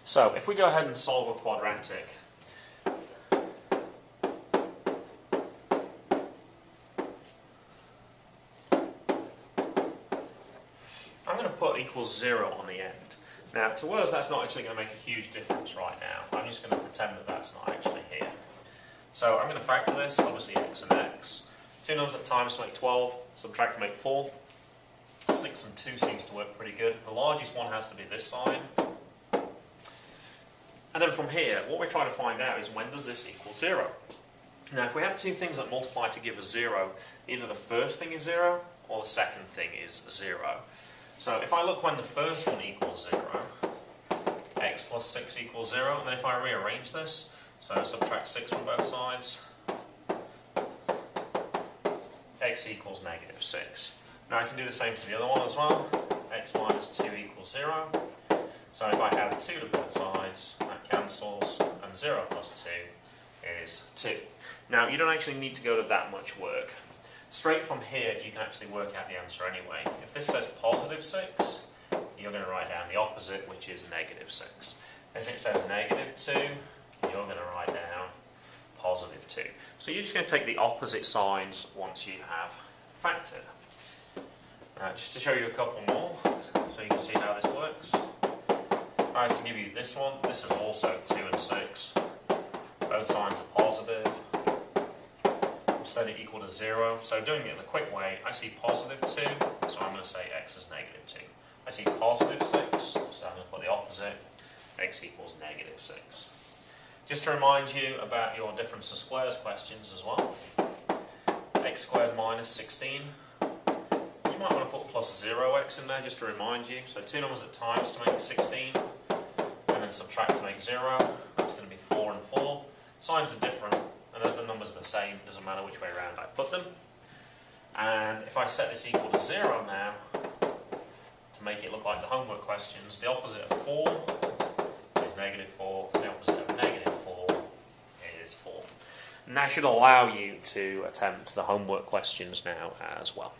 So if we go ahead and solve a quadratic, I'm going to put equals 0 on the end. Now to us that's not actually going to make a huge difference right now. I'm just going to pretend that that's not actually here. So I'm going to factor this, obviously x and x. 2 numbers at times to make 12, subtract to make 4. 6 and 2 seems to work pretty good. The largest one has to be this side. And then from here, what we're trying to find out is when does this equal 0? Now if we have two things that multiply to give us 0, either the first thing is 0 or the second thing is 0. So if I look when the first one equals 0, x plus 6 equals 0, and then if I rearrange this, so subtract 6 from both sides, x equals negative 6. Now I can do the same for the other one as well. X minus 2 equals 0. So if I add 2 to both sides, that cancels, and 0 plus 2 is 2. Now you don't actually need to go to that much work. Straight from here you can actually work out the answer anyway. If this says positive 6, you're going to write down the opposite, which is negative 6. If it says negative 2, you're going to write down positive 2. So you're just going to take the opposite signs once you have factored. Just to show you a couple more, so you can see how this works. If I was to give you this one, this is also 2 and 6. Both signs are positive. We'll set it equal to 0. So doing it the quick way, I see positive 2, so I'm going to say x is negative 2. I see positive 6, so I'm going to put the opposite, x equals negative 6. Just to remind you about your difference of squares questions as well. X squared minus 16. You might want to put plus 0x in there just to remind you. So 2 numbers at times to make 16, and then subtract to make 0. That's going to be 4 and 4. Signs are different, and as the numbers are the same, it doesn't matter which way around I put them. And if I set this equal to 0 now, to make it look like the homework questions, the opposite of 4 is negative 4, and the opposite of negative 4 is 4. And that should allow you to attempt the homework questions now as well.